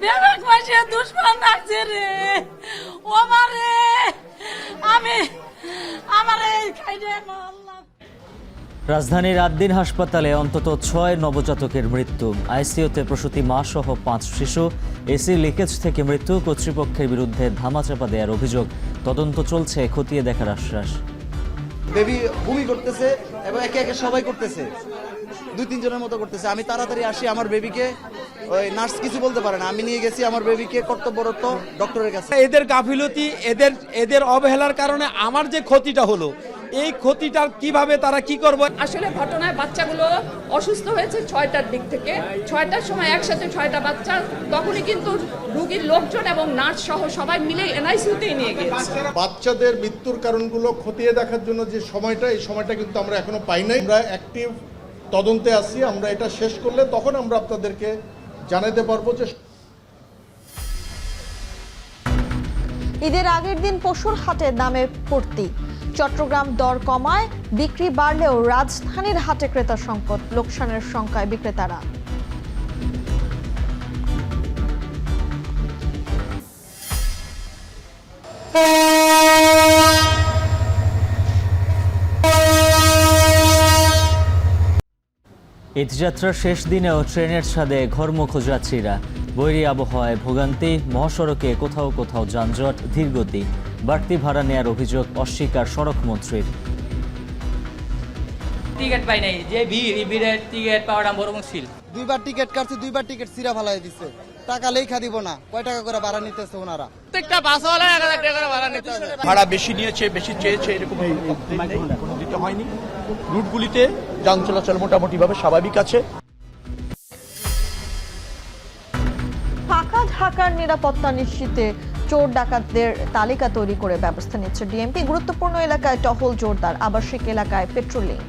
বেবেক মাসে দুশ্মন লাগছে রে ও মারে আমি আমারে খাইলে আল্লাহ। রাজধানীর আদ্দিন হাসপাতালে অন্তত ৬ নবজাতকের মৃত্যু। আইসিইউতে প্রসূতি মা সহ ৫ শিশু। এসি লিকেজ থেকে মৃত্যু। কর্তৃপক্ষের বিরুদ্ধে ধামাচাপা দেওয়ার অভিযোগ। তদন্ত চলছে, খতিয়ে দেখার আশ্বাস। বেবি বমি করতেছে এবং একে একে সবাই করতেছে, ২-৩ জনের মতো করতেছে। আমি তাড়াতাড়ি আসি, আমার বেবিকে ওই নার্স কিছু বলতে পারে না, আমি নিয়ে গেছি আমার বেবিকে কর্তব্যরত ডক্টরের কাছে। এদের গাফিলতি, এদের অবহেলার কারণে আমার যে ক্ষতিটা হলো, এই ক্ষতিটার কিভাবে তারা কি করবে। আসলে ঘটনায় বাচ্চাগুলো অসুস্থ হয়েছে ৬টার দিক থেকে। ৬টার সময় একসাথে ৬টা বাচ্চা, তখনই কিন্তু রোগীর লোকজন এবং নার্স সহ সবাই মিলে এনআইসিইউতেই নিয়ে গিয়েছে। বাচ্চাদের মৃত্যুর কারণগুলো খতিয়ে দেখার জন্য যে সময়টা, এই সময়টা কিন্তু আমরা এখনো পাই নাই। আমরা অ্যাক্টিভ তদন্তে আছি। আমরা এটা শেষ করলে তখন আমরা আপনাদেরকে জানাতে পারবো যে ঈদের আগের দিন পশুর হাটের দামে পড়তি। চট্টগ্রাম দর কমায়, বিক্রি বাড়লেও রাজধানীর হাটে ক্রেতা সংকট, লোকসানের শঙ্কায় বিক্রেতারা। ঈদযাত্রার শেষ দিনেও ট্রেনের ছাদে ঘরমুখ যাত্রীরা। বৈরী আবহাওয়ায় ভোগান্তি, মহাসড়কে কোথাও কোথাও যানজট, ধীরগতি। বাড়তি ভাড়া নেয়ার অভিযোগ অস্বীকার সড়ক মন্ত্রীর। টিকিট পাই নাই, যে ভিড়ের টিকিট পাওয়াটা বড় মুশকিল। 2বার টিকিট কাটছে, 2বার টিকিট সিরা ফালাই দিচ্ছে। টাকা লেখা দিব না, কয় টাকা করে ভাড়া নিতেছে ওনারা। প্রত্যেকটা বাসওয়ালা 1000 টাকা করে ভাড়া নিতেছে। ভাড়া বেশি নিয়েছে, বেশি চেয়েছে, এরকম দিতে হয়নি। রুটগুলিতে যান চলাচল মোটামুটিভাবে স্বাভাবিক আছে। ফাঁকা ঢাকার নিরাপত্তা নিশ্চিতে চোর ডাকাতদের তালিকা তৈরি করে ব্যবস্থা নিচ্ছে ডিএমপি। গুরুত্বপূর্ণ এলাকায় টহল জোরদার, আবাসিক এলাকায় পেট্রোলিং।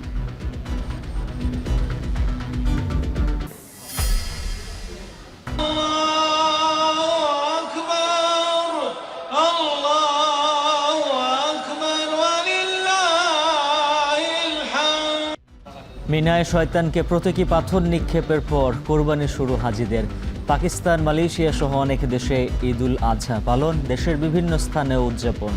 মিনায় শয়তানকে প্রতীকী পাথর নিক্ষেপের পর কোরবানি শুরু হাজিদের। পাকিস্তান, মালয়েশিয়া সহ অনেক দেশে ঈদুল আজহা পালন, দেশের বিভিন্ন স্থানে উদযাপন।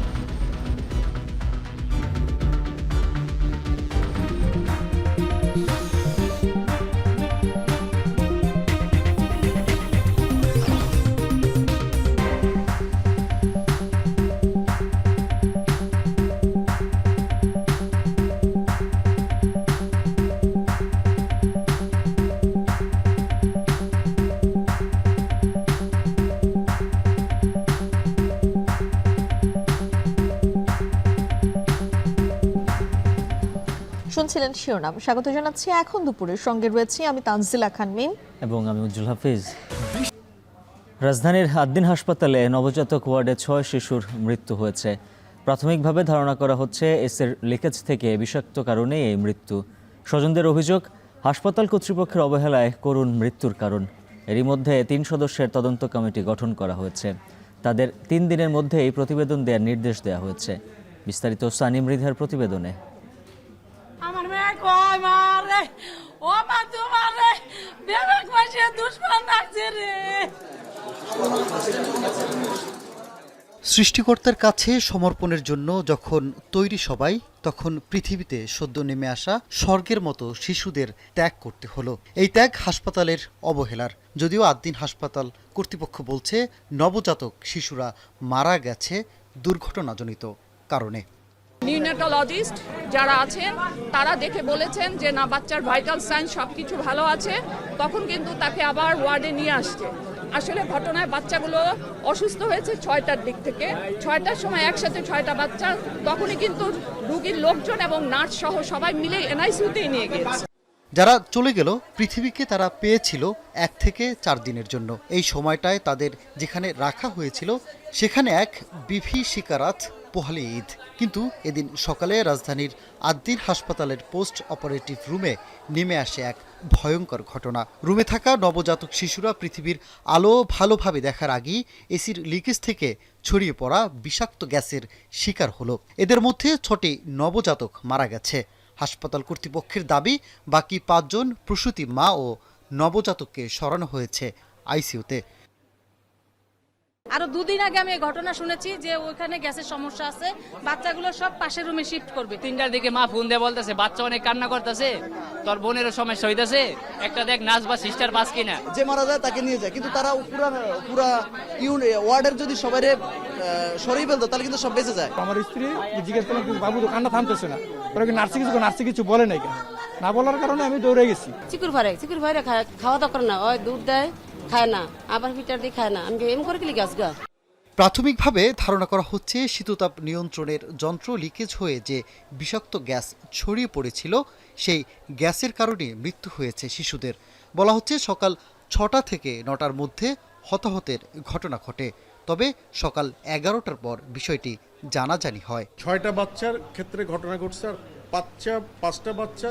শুনছিলেন শিরোনাম, স্বাগত জানাচ্ছি এখন দুপুরের সঙ্গে রয়েছি আমি তানজিলা খান মিন এবং আমি উজ্জ্বল হাফিজ। রাজধানীর আদ্দিন হাসপাতালে নবজাতক ওয়ার্ডে ৬ শিশুর মৃত্যু হয়েছে। প্রাথমিকভাবে ধারণা করা হচ্ছে এসির লিকেজ থেকে বিষাক্ত কারণে এই মৃত্যু। স্বজনদের অভিযোগ, হাসপাতাল কর্তৃপক্ষের অবহেলায় করুণ মৃত্যুর কারণ। এরই মধ্যে ৩ সদস্যের তদন্ত কমিটি গঠন করা হয়েছে। তাদের ৩ দিনের মধ্যে এই প্রতিবেদন দেওয়ার নির্দেশ দেওয়া হয়েছে। বিস্তারিত সানি মৃধার প্রতিবেদনে। আমার মেয়ে কয় মারে ও মা তোমারে বেবেক মাসে দুশ্মন লাগছে রে। সৃষ্টিকর্তার কাছে সমর্পণের জন্য যখন তৈরি সবাই, তখন পৃথিবীতে সদ্য নেমে আসা স্বর্গের মতো শিশুদের ত্যাগ করতে হলো। এই ত্যাগ হাসপাতালের অবহেলার। যদিও আদ্দিন হাসপাতাল কর্তৃপক্ষ বলছে নবজাতক শিশুরা মারা গেছে দুর্ঘটনাজনিত কারণে। নিউনেটোলজিস্ট যারা আছেন তারা দেখে বলেছেন যে না, বাচ্চার ভাইটাল সাইন সবকিছু ভালো আছে, তখন কিন্তু তাকে আবার ওয়ার্ডে নিয়ে আসছে। আসলে ঘটনায় বাচ্চাগুলো অসুস্থ হয়েছে ৬টার দিক থেকে। ৬টার সময় একসাথে ৬টা বাচ্চা, তখনই কিন্তু রোগীর লোকজন এবং নার্স সহ সবাই মিলে এনআইসিইউতেই নিয়ে গিয়েছে। যারা চলে গেল, পৃথিবীকে তারা পেয়েছিল 1 থেকে 4 দিনের জন্য। এই সময়টায় তাদের যেখানে রাখা হয়েছিল সেখানে এক বিভীষিকারাত পোহালি ঈদ। কিন্তু এদিন সকালে রাজধানীর আদ্দিন হাসপাতালের পোস্ট অপারেটিভ রুমে নেমে আসে এক ভয়ঙ্কর ঘটনা। রুমে থাকা নবজাতক শিশুরা পৃথিবীর আলো ভালোভাবে দেখার আগেই এসির লিকেজ থেকে ছড়িয়ে পড়া বিষাক্ত গ্যাসের শিকার হলো। এদের মধ্যে 6টি নবজাতক মারা গেছে। হাসপাতাল কর্তৃপক্ষের দাবি, বাকি 5 জন প্রসূতি মা ও নবজাতককে সরানো হয়েছে আইসিইউতে। আরো 2 দিন আগে আমি এই ঘটনা শুনেছি যে ওখানে গ্যাসের সমস্যা আছে, বাচ্চাগুলো সব পাশের রুমে শিফট করবে। 3টার দিকে মা ফোন দিয়ে বলতেছে বাচ্চা অনেক কান্না করতেছে, তোর বোনেরও সমস্যা হইতেছে, একটা দেখ নার্স বা সিস্টার বাস কিনা। যে মারা যায় তাকে নিয়ে যায়, কিন্তু তারা পুরা ওয়ার্ডের যদি সবাই সরিয়ে ফেলতো তাহলে কিন্তু সব বেঁচে যায়। আমার স্ত্রী জিজ্ঞেস করলাম কিন্তু বাবু তো কান্না থামতেছে না, ওরা কি নার্সে কিছু বলে নাই কেন? না বলার কারণে আমি দৌড়ে গেছি। চিকুর ভাইরে খাওয়া দাওয়া করে না, ওই দুধ দেয় খায় না, আবার ফিটার দিয়ে খায় না, আমি এম করে কি গ্যাস গা। প্রাথমিকভাবে ধারণা করা হচ্ছে শীততাপ নিয়ন্ত্রণের যন্ত্র লিকেজ হয়ে যে বিষাক্ত গ্যাস ছড়িয়ে পড়েছিল সেই গ্যাসের কারণে মৃত্যু হয়েছে শিশুদের। বলা হচ্ছে সকাল 6টা থেকে 9টার মধ্যে হতাহতের ঘটনা ঘটে, তবে সকাল 11টার পর বিষয়টি জানাজানি হয়। 6টা বাচ্চার ক্ষেত্রে ঘটনা ঘটছে, আর 5টা বাচ্চা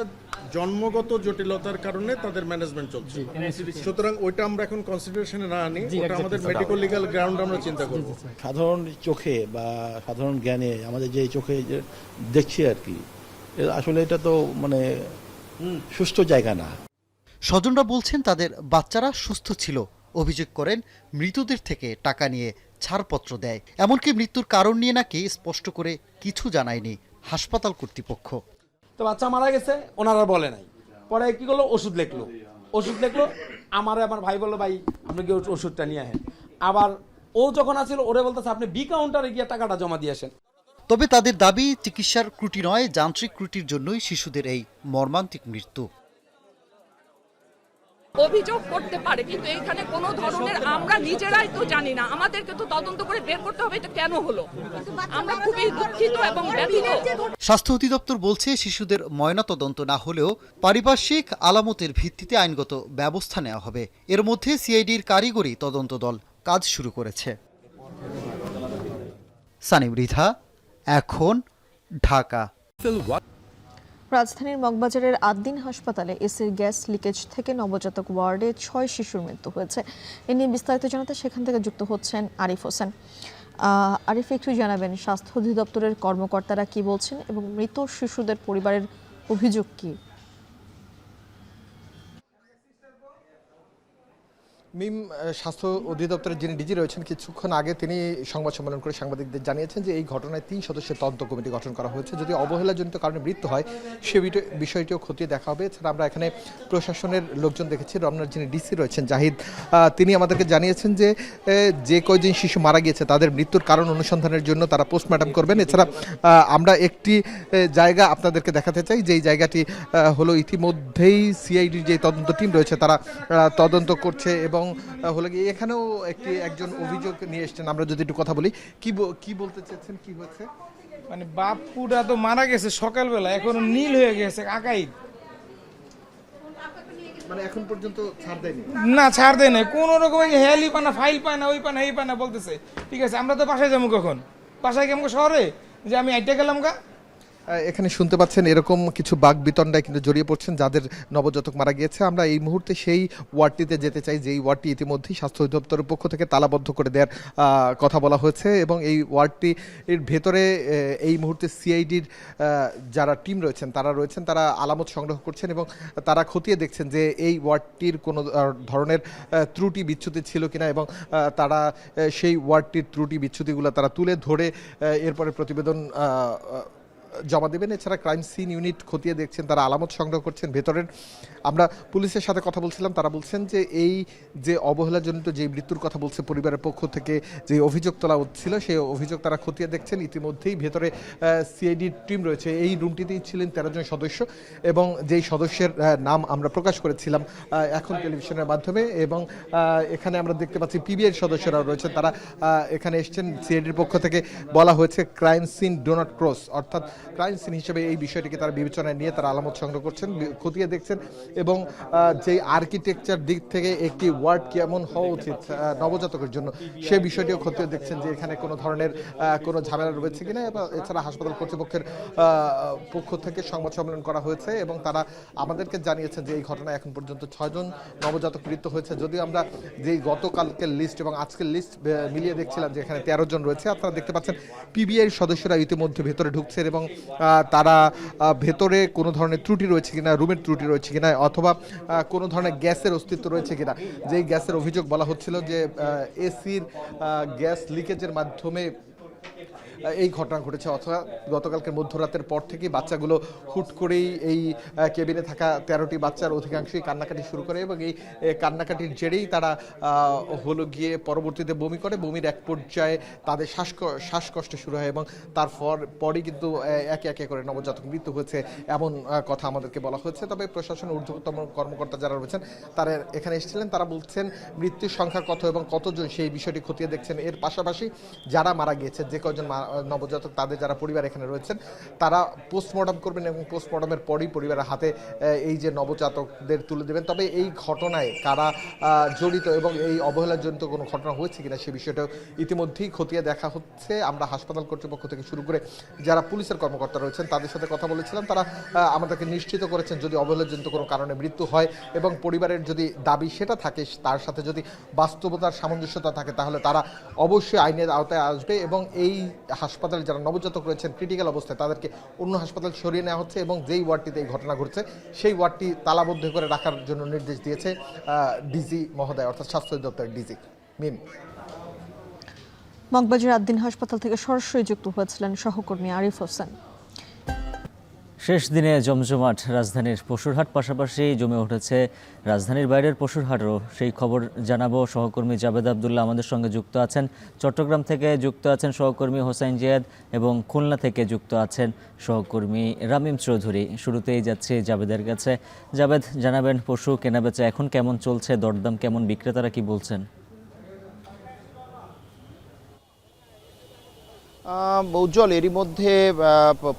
জন্মগত জটিলতার কারণে তাদের ম্যানেজমেন্ট চলছে। সুতরাং ওইটা আমরা এখন কনসিডারেশনে না আনি, ওটা আমাদের মেডিকেল লিগ্যাল গ্রাউন্ড আমরা চিন্তা করব। সাধারণ চোখে বা সাধারণ জ্ঞানে আমাদের যে চোখে যে দেখছি আর কি, আসলে এটা তো মানে সুস্থ জায়গা না। স্বজনরা বলছেন তাদের বাচ্চারা সুস্থ ছিল, অভিযোগ করেন মৃতদের থেকে টাকা নিয়ে ছাড়পত্র দেয়। এমনকি মৃত্যুর কারণ নিয়ে নাকি স্পষ্ট করে কিছু জানায়নি হাসপাতাল কর্তৃপক্ষ। তো বাচ্চা মারা গেছে ওনারা বলে নাই, পরে কি করলো ওষুধ লিখলো, আমার ভাই বললো ভাই আপনি কি ওষুধটা নিয়ে আসেন। আবার ও যখন আসছিল ওরে বলতেছে আপনি বি কাউন্টারে গিয়ে টাকাটা জমা দিয়ে আসেন। তবে তাদের দাবি চিকিৎসার ত্রুটি নয়, যান্ত্রিক ত্রুটির জন্যই শিশুদের এই মর্মান্তিক মৃত্যু। অভিযোগ করতে পারে, কিন্তু এইখানে কোনো ধরনের আমরা নিজেরাই তো জানি না, আমাদেরকে তো তদন্ত করে বের করতে হবে এটা কেন হলো। আমরা খুবই দুঃখিত এবং ব্যথিত। স্বাস্থ্য অধিদপ্তর বলছে শিশুদের ময়নাতদন্ত না হলেও পারিপার্শ্বিক আলামতের ভিত্তিতে আইনগত ব্যবস্থা নেওয়া হবে। এর মধ্যে সিআইডির কারিগরি তদন্ত দল কাজ শুরু করেছে। সানি মৃধা, এখন, ঢাকা। রাজধানীর মগবাজারের আদ্দিন হাসপাতালে এসির গ্যাস লিকেজ থেকে নবজাতক ওয়ার্ডে 6 শিশুর মৃত্যু হয়েছে। এ নিয়ে বিস্তারিত জানাতে সেখান থেকে যুক্ত হচ্ছেন আরিফ হোসেন। আরিফ, একটু জানাবেন স্বাস্থ্য অধিদপ্তরের কর্মকর্তারা কি বলছেন এবং মৃত শিশুদের পরিবারের অভিযোগ কি? মিম, স্বাস্থ্য অধিদপ্তরের যিনি ডিজি রয়েছেন কিছুক্ষণ আগে তিনি সংবাদ সম্মেলন করে সাংবাদিকদের জানিয়েছেন যে এই ঘটনায় 3 সদস্যের তদন্ত কমিটি গঠন করা হয়েছে। যদি অবহেলাজনিত কারণে মৃত্যু হয় সে বিষয়টিও খতিয়ে দেখা হবে। এছাড়া আমরা এখানে প্রশাসনের লোকজন দেখেছি। রমনার যিনি ডিসি রয়েছেন জাহিদ, তিনি আমাদেরকে জানিয়েছেন যে যে কয়জন শিশু মারা গিয়েছে তাদের মৃত্যুর কারণ অনুসন্ধানের জন্য তারা পোস্টমর্টম করবেন। এছাড়া আমরা একটি জায়গা আপনাদেরকে দেখাতে চাই, যেই জায়গাটি হলো ইতিমধ্যেই সিআইডির যে তদন্ত টিম রয়েছে তারা তদন্ত করছে এবং হলো কি এখানেও একজন অভিযোগ নিয়ে এসেছেন। আমরা যদি একটু কথা বলি, কি বলতে চাচ্ছেন, কি হচ্ছে? মানে বাপুরা তো মারা গেছে সকালবেলা, এখন নীল হয়ে গেছে আকাই, মানে এখন পর্যন্ত ছাড় দেয়নি? না, ছাড় দেয় না কোন রকম, হেলি পানা ফাইল পায় না, ওই পানা এই পানা বলতেছে। ঠিক আছে, আমরা তো বাসায় যাবো কখন? বাসায় কেমন শহরে যে আমি আইটা গেলাম গা। এখানে শুনতে পাচ্ছেন এরকম কিছু বাক বিতণ্ডায় কিন্তু জড়িয়ে পড়ছেন যাদের নবজাতক মারা গিয়েছে। আমরা এই মুহূর্তে সেই ওয়ার্ডটিতে যেতে চাই, যেই ওয়ার্ডটি ইতিমধ্যেই স্বাস্থ্য অধিদপ্তরের পক্ষ থেকে তালাবদ্ধ করে দেওয়ার কথা বলা হয়েছে এবং এই ওয়ার্ডটির ভেতরে এই মুহূর্তে সিআইডির যারা টিম রয়েছেন তারা আলামত সংগ্রহ করছেন এবং তারা খতিয়ে দেখছেন যে এই ওয়ার্ডটির কোনো ধরনের ত্রুটি বিচ্যুতি ছিল কিনা এবং তারা সেই ওয়ার্ডটির ত্রুটি বিচ্যুতিগুলো তারা তুলে ধরে এরপরে প্রতিবেদন জমা দেবেন। এছাড়া ক্রাইম সিন ইউনিট খতিয়ে দেখছেন, তারা আলামত সংগ্রহ করছেন ভেতরের। আমরা পুলিশের সাথে কথা বলছিলাম, তারা বলছেন যে এই যে অবহেলাজনিত যে মৃত্যুর কথা বলছে পরিবারের পক্ষ থেকে যে অভিযোগ তোলা হচ্ছিল সেই অভিযোগ তারা খতিয়ে দেখছেন। ইতিমধ্যেই ভেতরে সিআইডির টিম রয়েছে। এই রুমটিতেই ছিলেন 13 জন সদস্য এবং যেই সদস্যের নাম আমরা প্রকাশ করেছিলাম এখন টেলিভিশনের মাধ্যমে এবং এখানে আমরা দেখতে পাচ্ছি পিবিআইয়ের সদস্যরা রয়েছেন, তারা এখানে এসছেন। সিআইডির পক্ষ থেকে বলা হয়েছে crime scene do not cross, অর্থাৎ ক্রাইম সিন হিসেবে এই বিষয়টিকে তারা বিবেচনায় নিয়ে তারা আলামত সংগ্রহ করছেন, খতিয়ে দেখছেন এবং যে আর্কিটেকচার দিক থেকে একটি ওয়ার্ড কেমন হওয়া উচিত নবজাতকের জন্য সে বিষয়টিও খতিয়ে দেখছেন যে এখানে কোনো ধরনের কোনো ঝামেলা রয়েছে কিনা। এছাড়া হাসপাতাল কর্তৃপক্ষের পক্ষ থেকে সংবাদ সম্মেলন করা হয়েছে এবং তারা আমাদেরকে জানিয়েছেন যে এই ঘটনায় এখন পর্যন্ত 6 জন নবজাতক মৃত্যু হয়েছে। যদিও আমরা যেই গতকালকের লিস্ট এবং আজকের লিস্ট মিলিয়ে দেখছিলাম যে এখানে 13 জন রয়েছে। আপনারা দেখতে পাচ্ছেন পিবিআইয়ের সদস্যরা ইতিমধ্যে ভেতরে ঢুকছেন এবং তারা ভেতরে কোনো ধরনের ত্রুটি রয়েছে কিনা, রুমের ত্রুটি রয়েছে কিনা, অথবা কোনো ধরনের গ্যাসের অস্তিত্ব রয়েছে কিনা। যেই গ্যাসের অভিযোগ বলা হচ্ছিল যে এসির গ্যাস লিকেজের মাধ্যমে এই ঘটনা ঘটেছে, অথবা গতকালকে মধ্যরাতের পর থেকেই বাচ্চাগুলো হুট করেই এই কেবিনে থাকা 13টি বাচ্চার অধিকাংশই কান্নাকাটি শুরু করে এবং এই কান্নাকাটির জেরেই তারা হলো গিয়ে পরবর্তীতে বমি করে। বমির এক পর্যায়ে তাদের শ্বাসকষ্ট শুরু হয় এবং পরই কিন্তু একে একে করে নবজাতক মৃত্যু হয়েছে, এমন কথা আমাদেরকে বলা হয়েছে। তবে প্রশাসনের ঊর্ধ্বতম কর্মকর্তা যারা রয়েছেন তারা এখানে এসেছিলেন, তারা বলছেন মৃত্যুর সংখ্যা কত এবং কতজন সেই বিষয়টি খতিয়ে দেখছেন। এর পাশাপাশি যারা মারা গিয়েছে, যে কজন নবজাতক তাদের যারা পরিবার এখানে রয়েছেন, তারা পোস্টমর্টম করবেন এবং পোস্টমর্টমের পরই পরিবারের হাতে এই যে নবজাতকদের তুলে দেবেন। তবে এই ঘটনায় কারা জড়িত এবং এই অবহেলাজনিত কোনো ঘটনা হয়েছে কিনা সে বিষয়টাও ইতিমধ্যেই খতিয়ে দেখা হচ্ছে। আমরা হাসপাতাল কর্তৃপক্ষ থেকে শুরু করে যারা পুলিশের কর্মকর্তা রয়েছেন তাদের সাথে কথা বলেছিলাম, তারা আমাদেরকে নিশ্চিত করেছেন যদি অবহেলাজনিত কোনো কারণে মৃত্যু হয় এবং পরিবারের যদি দাবি সেটা থাকে, তার সাথে যদি বাস্তবতার সামঞ্জস্যতা থাকে, তাহলে তারা অবশ্যই আইনের আওতায় আসবে এবং এই হাসপাতালে যারা নবজাতক রয়েছেন ক্রিটিক্যাল অবস্থায় তাদেরকে অন্য হাসপাতাল সরিয়ে নেওয়া হচ্ছে এবং যেই ওয়ার্ডটিতে এই ঘটনা ঘটছে সেই ওয়ার্ডটি তালাবদ্ধ করে রাখার জন্য নির্দেশ দিয়েছে ডিজি মহোদয়, অর্থাৎ স্বাস্থ্য অধিদপ্তরের ডিজি। মিম। মগবাজার আদ্দিন হাসপাতাল থেকে সরাসরি যুক্ত হয়েছিলেন সহকর্মী আরিফ হোসেন। শেষ দিনে জমজমাট রাজধানীর পশুরহাট, পাশাপাশি জমে উঠেছে রাজধানীর বাইরের পশুরহাটও। সেই খবর জানাবো সহকর্মী জাবেদ আবদুল্লাহ আমাদের সঙ্গে যুক্ত আছেন। চট্টগ্রাম থেকে যুক্ত আছেন সহকর্মী হোসাইন জিয়াদ এবং খুলনা থেকে যুক্ত আছেন সহকর্মী রামিম চৌধুরী। শুরুতেই যাচ্ছি জাবেদের কাছে। জাবেদ, জানাবেন পশু কেনাবেচা এখন কেমন চলছে, দরদাম কেমন, বিক্রেতারা কি বলছেন? উজ্জ্বল, এরই মধ্যে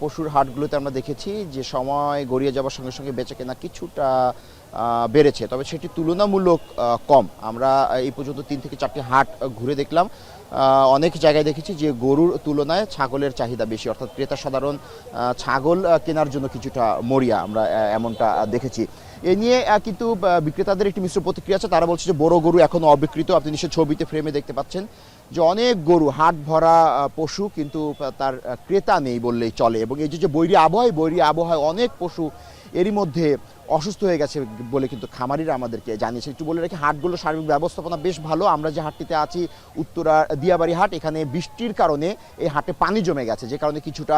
পশুর হাটগুলোতে আমরা দেখেছি যে সময় গড়িয়ে যাওয়ার সঙ্গে সঙ্গে বেচাকেনা কিছুটা বেড়েছে, তবে সেটি তুলনামূলক কম। আমরা এই পর্যন্ত 3 থেকে 4টি হাট ঘুরে দেখলাম। অনেক জায়গায় দেখেছি যে গরুর তুলনায় ছাগলের চাহিদা বেশি, অর্থাৎ ক্রেতা সাধারণ ছাগল কেনার জন্য কিছুটা মরিয়া, আমরা এমনটা দেখেছি। এ নিয়ে কিন্তু বিক্রেতাদের একটি মিশ্র প্রতিক্রিয়া আছে। তারা বলছে যে বড় গরু এখনও অবিকৃত। আপনি নিশ্চয় ছবিতে ফ্রেমে দেখতে পাচ্ছেন যে অনেক গরু, হাট ভরা পশু, কিন্তু তার ক্রেতা নেই বললেই চলে। এবং এই যে বৈরী আবহাওয়ায় অনেক পশু এরই মধ্যে অসুস্থ হয়ে গেছে বলে কিন্তু খামারিরা আমাদেরকে জানিয়েছে। একটু বলে রাখি, হাটগুলো সার্বিক ব্যবস্থাপনা বেশ ভালো। আমরা যে হাটটিতে আছি উত্তরা দিয়াবাড়ি হাট, এখানে বৃষ্টির কারণে এই হাটে পানি জমে গেছে, যে কারণে কিছুটা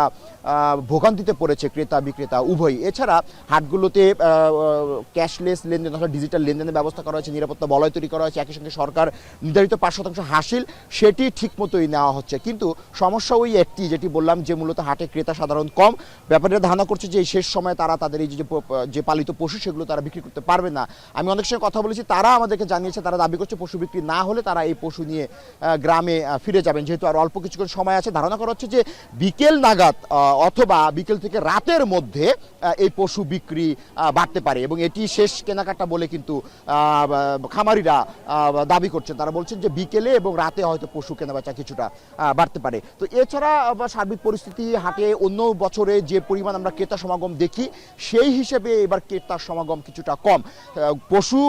ভোগান্তিতে পড়েছে ক্রেতা বিক্রেতা উভয়ই। এছাড়া হাটগুলোতে ক্যাশলেস লেনদেন অর্থাৎ ডিজিটাল লেনদেনের ব্যবস্থা করা হয়েছে, নিরাপত্তা বলয় তৈরি করা হয়েছে, একই সঙ্গে সরকার নির্ধারিত 5% হাসিল সেটি ঠিকমতোই নেওয়া হচ্ছে। কিন্তু সমস্যা ওই একটি, যেটি বললাম যে মূলত হাটে ক্রেতা সাধারণ কম। ব্যাপারীরা ধারণা করছে যে এই শেষ সময়ে তারা তাদের এই যে পালিত পশু সেগুলো তারা বিক্রি করতে পারবে না। আমি অনেক সময় কথা বলেছি, তারা আমাদেরকে জানিয়েছে তারা দাবি করছে পশু বিক্রি না হলে তারা এই পশু নিয়ে গ্রামে ফিরে যাবেন, যেহেতু আর অল্প কিছুক্ষণ সময় আছে। ধারণা করা হচ্ছে যে বিকেল নাগাদ অথবা বিকেল থেকে রাতের মধ্যে এই পশু বিক্রি বাড়তে পারে এবং এটি শেষ কেনাকাটা বলে কিন্তু খামারিরা দাবি করছেন। তারা বলছেন যে বিকেলে এবং রাতে হয়তো পশু কেনাবেচা কিছুটা বাড়তে পারে। তো এছাড়া সার্বিক পরিস্থিতি হাটে অন্য বছরে যে পরিমাণ আমরা ক্রেতা সমাগম দেখি সেই হিসেবে এবার ক্রেতার সমাগম কিছুটা কম। পশু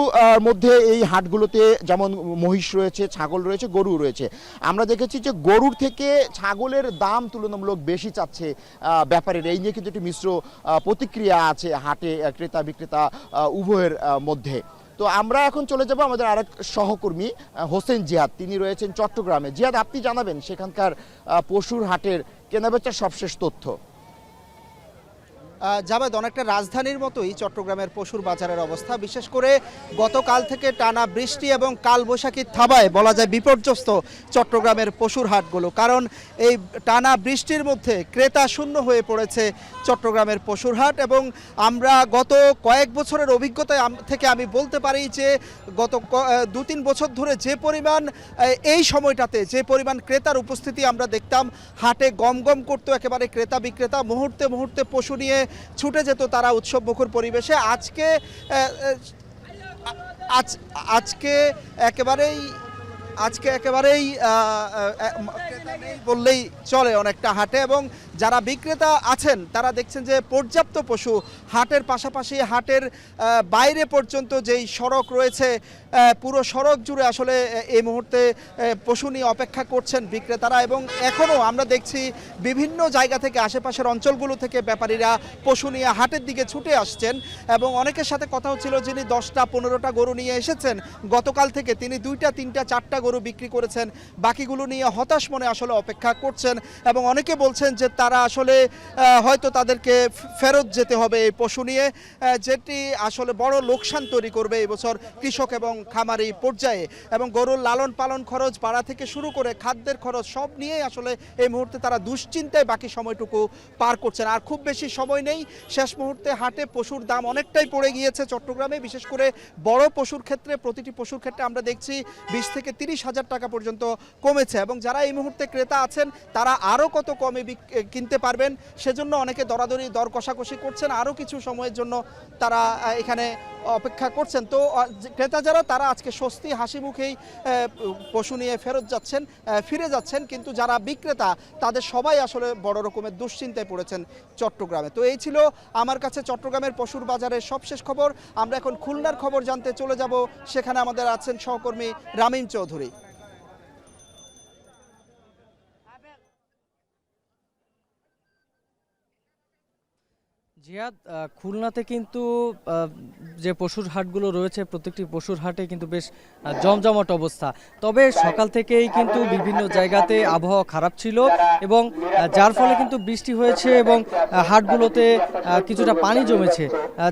মধ্যে এই হাটগুলোতে যেমন মহিষ রয়েছে, ছাগল রয়েছে, গরু রয়েছে। আমরা দেখেছি যে গরুর থেকে ছাগলের দাম তুলনামূলক বেশি চাচ্ছে ব্যাপারীরা। এই নিয়ে কিন্তু একটি মিশ্র প্রতিক্রিয়া আছে হাটে ক্রেতা বিক্রেতা উভয়ের মধ্যে। তো আমরা এখন চলে যাব আমাদের আরেক সহকর্মী হোসেন জিয়াদ, তিনি রয়েছেন চট্টগ্রামে। জিয়াদ, আপনি জানাবেন সেখানকার পশুর হাটের কেনাবেচার সবশেষ তথ্য। জাবেদ, অনেকটা রাজধানীর মতোই চট্টগ্রামের পশুর বাজারের অবস্থা। বিশেষ করে গতকাল থেকে টানা বৃষ্টি এবং কালবৈশাখীর থাবায় বলা যায় বিপর্যস্ত চট্টগ্রামের পশুর হাটগুলো। কারণ এই টানা বৃষ্টির মধ্যে ক্রেতা শূন্য হয়ে পড়েছে চট্টগ্রামের পশুর হাট। এবং আমরা গত কয়েক বছরের অভিজ্ঞতা থেকে আমি বলতে পারি যে গত 2-3 বছর ধরে যে পরিমাণ এই সময়টাতে যে পরিমাণ ক্রেতার উপস্থিতি আমরা দেখতাম, হাটে গম করতো একেবারে ক্রেতা বিক্রেতা, মুহূর্তে মুহূর্তে পশু নিয়ে ছুটে যেত তারা উৎসবমুখর পরিবেশে। আজকে একেবারেই বললেই চলে অনেকটা হাটে, এবং যারা বিক্রেতা আছেন তারা দেখছেন যে পর্যাপ্ত পশু হাটের পাশাপাশি হাটের বাইরে পর্যন্ত যেই সড়ক রয়েছে পুরো সড়ক জুড়ে আসলে এই মুহূর্তে পশু নিয়ে অপেক্ষা করছেন বিক্রেতারা, এবং এখনও আমরা দেখছি বিভিন্ন জায়গা থেকে আশেপাশের অঞ্চলগুলো থেকে ব্যাপারীরা পশু নিয়ে হাটের দিকে ছুটে আসছেন। এবং অনেকের সাথে কথা হচ্ছিল যিনি 10টা 15টা গরু নিয়ে এসেছেন গতকাল থেকে, তিনি 2টা 3টা 4টা গরু বিক্রি করেছেন, বাকিগুলো নিয়ে হতাশ মনে আসলে অপেক্ষা করছেন। এবং অনেকে বলছেন যে তারা আসলে হয়তো তাদেরকে ফেরত যেতে হবে এই পশু নিয়ে, যেটি আসলে বড় লোকসান তৈরি করবে এবছর কৃষক এবং খামারি পর্যায়ে। এবং গরুর লালন পালন খরচ ভাড়া থেকে শুরু করে খাদ্যের খরচ সব নিয়েই আসলে এই মুহূর্তে তারা দুশ্চিন্তায় বাকি সময়টুকু পার করছেন। আর খুব বেশি সময় নেই, শেষ মুহূর্তে হাটে পশুর দাম অনেকটাই পড়ে গিয়েছে চট্টগ্রামে, বিশেষ করে বড় পশুর ক্ষেত্রে প্রতিটি পশুর ক্ষেত্রে আমরা দেখছি 20 থেকে 30 হাজার টাকা পর্যন্ত কমেছে। এবং যারা এই মুহূর্তে ক্রেতা আছেন তারা আরও কত কমে কিনতে পারবেন সেজন্য অনেকে দরাদরি দর কষাকষি করছেন, আরও কিছু সময়ের জন্য তারা এখানে অপেক্ষা করছেন। তো ক্রেতা যারা তারা আজকে স্বস্তি হাসি মুখেই পশু নিয়ে ফিরে যাচ্ছেন, কিন্তু যারা বিক্রেতা তাদের সবাই আসলে বড় রকমের দুশ্চিন্তায় পড়েছেন চট্টগ্রামে। তো এই ছিল আমার কাছে চট্টগ্রামের পশুর বাজারের সবশেষ খবর। আমরা এখন খুলনার খবর জানতে চলে যাব, সেখানে আমাদের আছেন সহকর্মী রামিম চৌধুরী। জিয়াদ, খুলনাতে কিন্তু যে পশুর হাটগুলো রয়েছে প্রত্যেকটি পশুর হাটে কিন্তু বেশ জমজমাট অবস্থা। তবে সকাল থেকেই কিন্তু বিভিন্ন জায়গাতে আবহাওয়া খারাপ ছিল এবং যার ফলে কিন্তু বৃষ্টি হয়েছে এবং হাটগুলোতে কিছুটা পানি জমেছে,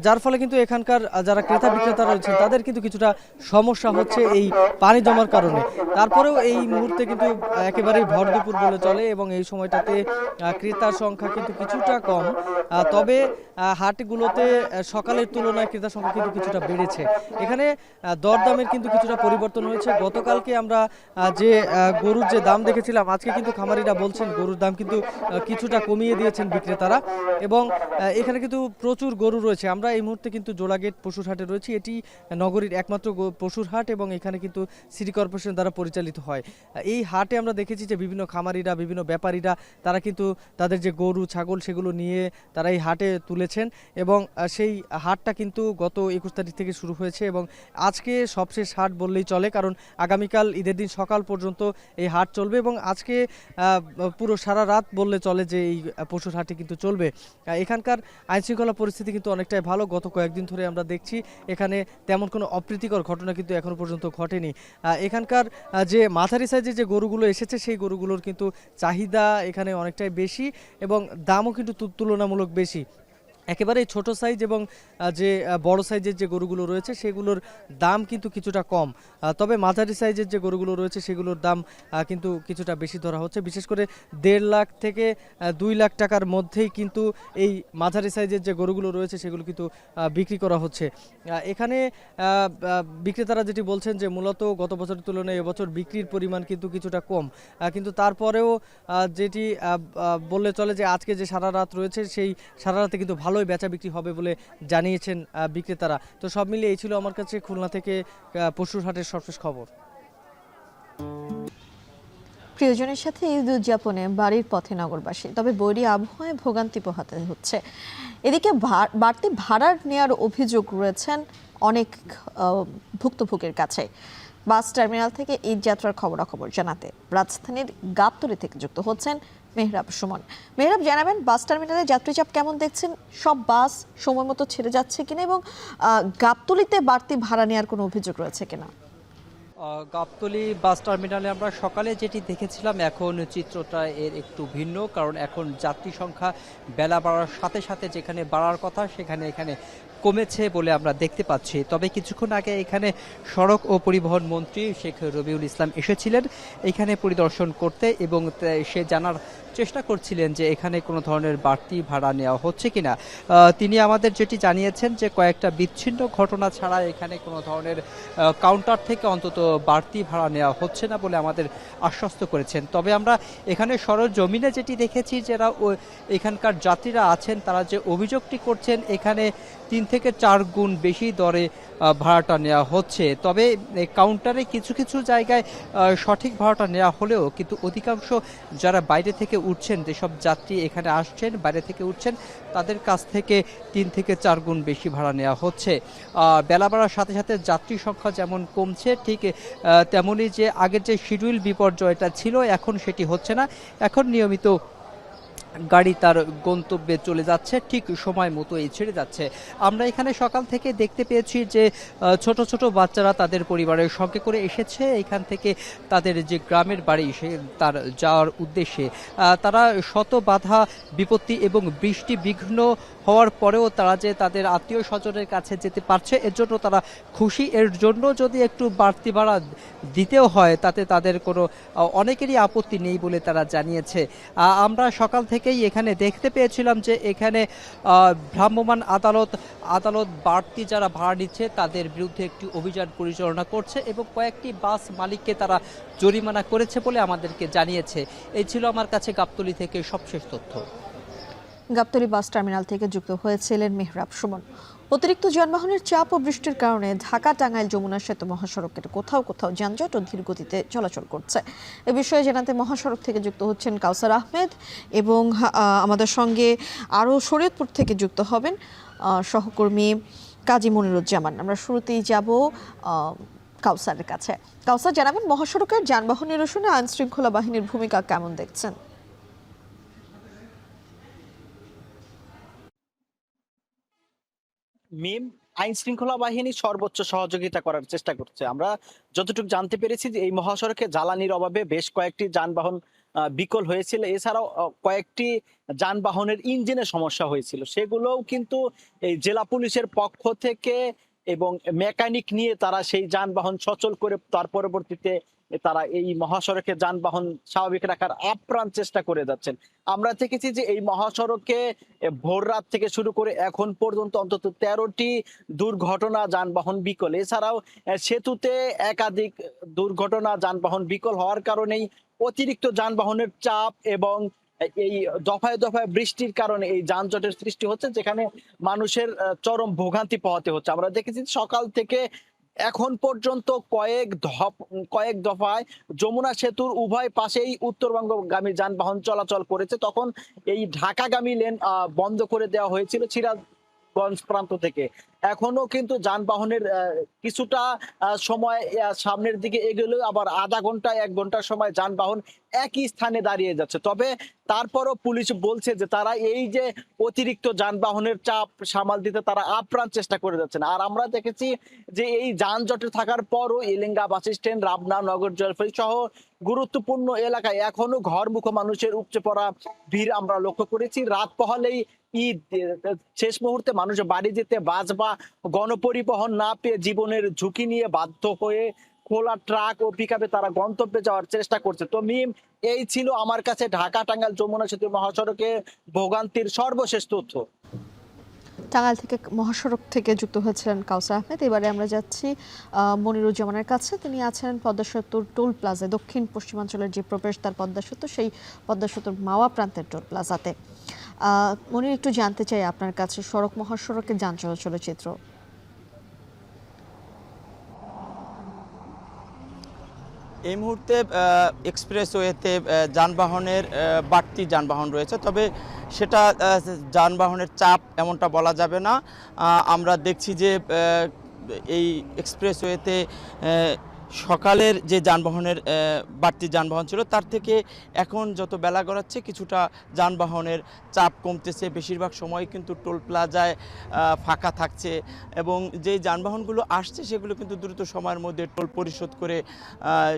যার ফলে কিন্তু এখানকার যারা ক্রেতা বিক্রেতা রয়েছে তাদের কিন্তু কিছুটা সমস্যা হচ্ছে এই পানি জমার কারণে। তারপরেও এই মুহূর্তে কিন্তু একেবারেই ভর দুপুর বলে চলে এবং এই সময়টাতে ক্রেতার সংখ্যা কিন্তু কিছুটা কম। তবে হাটগুলোতে সকালের তুলনায় ক্রেতা সংখ্যা কিন্তু কিছুটা বেড়েছে। এখানে দরদামের কিন্তু কিছুটা পরিবর্তন হয়েছে। গতকালকে আমরা যে গরুর যে দাম দেখেছিলাম, আজকে কিন্তু খামারিরা বলছেন গরুর দাম কিন্তু কিছুটা কমিয়ে দিয়েছেন বিক্রেতারা, এবং এখানে কিন্তু প্রচুর গরু রয়েছে। আমরা এই মুহূর্তে কিন্তু জোড়াগেট পশুর হাটে রয়েছি, এটি নগরীর একমাত্র পশুর হাট এবং এখানে কিন্তু সিটি কর্পোরেশন দ্বারা পরিচালিত হয়। এই হাটে আমরা দেখেছি যে বিভিন্ন খামারিরা বিভিন্ন ব্যাপারীরা তারা কিন্তু তাদের যে গরু ছাগল সেগুলো নিয়ে তারা এই হাটে তুলেছেন এবং সেই হাটটা কিন্তু গত 21 তারিখ থেকে শুরু হয়েছে এবং আজকে সবশেষ হাট বললেই চলে, কারণ আগামীকাল ঈদের দিন সকাল পর্যন্ত এই হাট চলবে এবং আজকে পুরো সারা রাত বললে চলে যে এই পশুর হাটে কিন্তু চলবে। এখানকার আইনশৃঙ্খলা পরিস্থিতি কিন্তু অনেকটাই ভালো। গত কয়েকদিন ধরে আমরা দেখছি এখানে তেমন কোনো অপ্রীতিকর ঘটনা কিন্তু এখনো পর্যন্ত ঘটেনি। এখানকার যে মাঝারি সাইজের যে গরুগুলো এসেছে সেই গরুগুলোর কিন্তু চাহিদা এখানে অনেকটাই বেশি এবং দামও কিন্তু তুলনামূলক বেশি। একেবারে ছোট সাইজ এবং যে বড় সাইজের যে গরুগুলো রয়েছে সেগুলোর দাম কিন্তু কিছুটা কম, তবে মাঝারি সাইজের যে গরুগুলো রয়েছে সেগুলোর দাম কিন্তু কিছুটা বেশি ধরা হচ্ছে। বিশেষ করে 1.5 লাখ থেকে 2 লাখ টাকার মধ্যেই কিন্তু এই মাঝারি সাইজের যে গরুগুলো রয়েছে সেগুলো কিন্তু বিক্রি করা হচ্ছে। এখানে বিক্রেতারা যেটি বলছেন যে মূলত গত বছরের তুলনায় এবছর বিক্রির পরিমাণ কিন্তু কিছুটা কম, কিন্তু তারপরেও যেটি বললে চলে যে আজকে যে সারা রাত রয়েছে সেই সারা রাতে কিন্তু ভালোই বেচা বিক্রি হবে বলে জানিয়েছেন বিক্রেতারা। তো সব মিলিয়ে এই ছিল আমার কাছে খুলনা থেকে পশুর হাটের সবশেষ খবর। প্রিয়জনের সাথে ঈদ উদযাপনে বাড়ির পথে নগরবাসী, তবে বৈরী আবহাওয়ায় ভোগান্তি পোহাতে হচ্ছে। এদিকে বাড়তি ভাড়া নেওয়ার অভিযোগ রয়েছেন অনেক ভুক্তভোগীর কাছে। বাস টার্মিনাল থেকে ঈদ যাত্রার খবরাখবর জানাতে রাজধানীর গাবতলী থেকে যুক্ত হচ্ছেন মেহরাব সুমন। মেহরাব, জানাবেন বাস টার্মিনালে যাত্রীচাপ কেমন দেখছেন? সব বাস সময় মতো ছেড়ে যাচ্ছে কিনা এবং গাবতলীতে বাড়তি ভাড়া নেওয়ার কোনো অভিযোগ রয়েছে কিনা? গাবতলী বাস টার্মিনালে আমরা সকালে যেটি দেখেছিলাম এখন চিত্রটা এর একটু ভিন্ন, কারণ এখন যাত্রী সংখ্যা বেলা বাড়ার সাথে সাথে যেখানে বাড়ার কথা সেখানে এখানে কমেছে বলে আমরা দেখতে পাচ্ছি। তবে কিছুক্ষণ আগে এখানে সড়ক ও পরিবহন মন্ত্রী শেখ রবিউল ইসলাম এসেছিলেন এখানে পরিদর্শন করতে এবং সে জানার চেষ্টা করছিলেন যে এখানে কোনো ধরনের বাড়তি ভাড়া নেওয়া হচ্ছে কিনা। তিনি আমাদের যেটি জানিয়েছেন যে কয়েকটা বিচ্ছিন্ন ঘটনা ছাড়া এখানে কোনো ধরনের কাউন্টার থেকে অন্তত বাড়তি ভাড়া নেওয়া হচ্ছে না বলে আমাদের আশ্বস্ত করেছেন। তবে আমরা এখানে সরজমিনে যেটি দেখেছি যারা এখানকার যাত্রীরা আছেন তারা যে অভিযোগটি করছেন এখানে 3 থেকে 4 গুণ বেশি দরে ভাড়াটা নেওয়া হচ্ছে। তবে কাউন্টারে কিছু কিছু জায়গায় সঠিক ভাড়াটা নেওয়া হলেও কিন্তু অধিকাংশ যারা বাইরে থেকে উঠছেন, যেসব যাত্রী এখানে আসছেন বাইরে থেকে উঠছেন, তাদের কাছ থেকে 3 থেকে 4 গুণ বেশি ভাড়া নেওয়া হচ্ছে। বেলা বাড়ার সাথে সাথে যাত্রী সংখ্যা যেমন কমছে, ঠিক তেমনই যে আগের যে শিডিউল বিপর্যয়টা ছিল এখন সেটি হচ্ছে না। এখন নিয়মিত গাড়ি তার গন্তব্যে চলে যাচ্ছে, ঠিক সময় মতোই ছেড়ে যাচ্ছে। আমরা এখানে সকাল থেকে দেখতে পেয়েছি যে ছোট ছোট বাচ্চারা তাদের পরিবারের সঙ্গে করে এসেছে এখান থেকে তাদের যে গ্রামের বাড়ি সে তার যাওয়ার উদ্দেশ্যে। তারা শত বাধা বিপত্তি এবং বৃষ্টি বিঘ্ন হওয়ার পরেও তারা যে তাদের আত্মীয় স্বজনের কাছে যেতে পারছে এর জন্য তারা খুশি। এর জন্য যদি একটু বাড়তি ভাড়া দিতেও হয় তাতে তাদের কোনো অনেকেরই আপত্তি নেই বলে তারা জানিয়েছে। আমরা সকাল থেকেই এখানে দেখতে পেয়েছিলাম যে এখানে ভ্রাম্যমাণ আদালত বাড়তি যারা ভাড়া নিচ্ছে তাদের বিরুদ্ধে একটি অভিযান পরিচালনা করছে এবং কয়েকটি বাস মালিককে তারা জরিমানা করেছে বলে আমাদেরকে জানিয়েছে। এই ছিল আমার কাছে গাবতলী থেকে সবশেষ তথ্য। গাবতলী বাস টার্মিনাল থেকে যুক্ত হয়েছিলেন মেহরাব সুমন। অতিরিক্ত যানবাহনের চাপ ও বৃষ্টির কারণে ঢাকা টাঙ্গাইল যমুনা সেতু মহাসড়কের কোথাও কোথাও যানজট ও ধীর গতিতে চলাচল করছে। এ বিষয়ে জানাতে মহাসড়ক থেকে যুক্ত হচ্ছেন কাউসার আহমেদ এবং আমাদের সঙ্গে আরও শরীয়তপুর থেকে যুক্ত হবেন সহকর্মী কাজী মনিরুজ্জামান। আমরা শুরুতেই যাব কাউসারের কাছে। কাউসার, জানাবেন মহাসড়কের যানবাহন নিরসনে আইন শৃঙ্খলা বাহিনীর ভূমিকা কেমন দেখছেন? মিম, আইন শৃঙ্খলা বাহিনী সর্বোচ্চ সহযোগিতা করার চেষ্টা করছে। আমরা যতটুকু জানতে পেরেছি যে এই মহাসড়কে জ্বালানির অভাবে বেশ কয়েকটি যানবাহন বিকল হয়েছিল, এছাড়াও কয়েকটি যানবাহনের ইঞ্জিনের সমস্যা হয়েছিল, সেগুলোও কিন্তু এই জেলা পুলিশের পক্ষ থেকে এবং মেকানিক নিয়ে তারা সেই যানবাহন সচল করে তার পরবর্তীতে তারা এই মহাসড়কে যানবাহন স্বাভাবিক রাখার আপ্রাণ চেষ্টা করে যাচ্ছেন। আমরা দেখেছি যে এই মহাসড়কে ভোর রাত থেকে শুরু করে এখন পর্যন্ত অন্তত 13টি দুর্ঘটনা যানবাহন বিকল। এছাড়াও সেতুতে একাধিক দুর্ঘটনা যানবাহন বিকল হওয়ার কারণেই অতিরিক্ত যানবাহনের চাপ এবং এই দফায় দফায় বৃষ্টির কারণে এই যানজটের সৃষ্টি হচ্ছে, যেখানে মানুষের চরম ভোগান্তি পোহাতে হচ্ছে। আমরা দেখেছি সকাল থেকে এখন পর্যন্ত কয়েক দফায় যমুনা সেতুর উভয় পাশেই উত্তরবঙ্গগামী যানবাহন চলাচল করেছে। তখন এই ঢাকাগামী লেন বন্ধ করে দেওয়া হয়েছিল সিরাজগঞ্জ প্রান্ত থেকে। এখনো কিন্তু যানবাহনের কিছুটা সময় সামনের দিকে এগোলেও আবার আধা ঘন্টা 1 ঘন্টার সময় যানবাহন একই স্থানে দাঁড়িয়ে যাচ্ছে। তবে তারপরও পুলিশ বলছে যে তারা এই যে অতিরিক্ত যানবাহনের চাপ সামাল দিতে তারা আপ্রাণ চেষ্টা করে যাচ্ছেন। আর আমরা দেখেছি যে এই যানজটে থাকার পরও এলেঙ্গা বাস স্ট্যান্ড, রাবনা, নগর জলপাই সহ গুরুত্বপূর্ণ এলাকায় এখনো ঘরমুখো মানুষের উপচে পড়া ভিড় আমরা লক্ষ্য করেছি। রাত পোহালেই ঈদ, শেষ মুহূর্তে মানুষ বাড়ি যেতে বাস বা গণপরিবহন না পেয়ে জীবনের ঝুঁকি নিয়ে বাধ্য হয়ে খোলা ট্রাক ও পিকআপে তারা গন্তব্যে যাওয়ার চেষ্টা করছে। তো মিম, এই ছিল আমার কাছে ঢাকা টাঙ্গাইল যমুনা সেতু মহাসড়কে ভোগান্তির সর্বশেষ তথ্য। টাঙ্গাইল থেকে মহাসড়ক থেকে যুক্ত হয়েছিলেন কাউসার আহমেদ। এবারে আমরা যাচ্ছি মনিরুজ্জামানের কাছে। তিনি আছেন পদ্মা সেতুর টোল প্লাজায়, দক্ষিণ পশ্চিমাঞ্চলের যে প্রবেশদ্বার পদ্মা সেতু, সেই পদ্মা সেতুর মাওয়া প্রান্তের টোল প্লাজাতে। মনির, একটু জানতে চাই আপনার কাছে সড়ক মহাসড়কের যান চলাচলের চিত্র। এই মুহূর্তে এক্সপ্রেসওয়েতে যানবাহনের বাড়তি যানবাহন রয়েছে, তবে সেটা যানবাহনের চাপ এমনটা বলা যাবে না। আমরা দেখছি যে এই এক্সপ্রেসওয়েতে সকালের যে যানবাহনের বাড়তি যানবাহন ছিল তার থেকে এখন যত বেলা গড়াচ্ছে কিছুটা যানবাহনের চাপ কমতেছে। বেশিরভাগ সময় কিন্তু টোল প্লাজায় ফাঁকা থাকছে এবং যেই যানবাহনগুলো আসছে সেগুলো কিন্তু দ্রুত সময়ের মধ্যে টোল পরিশোধ করে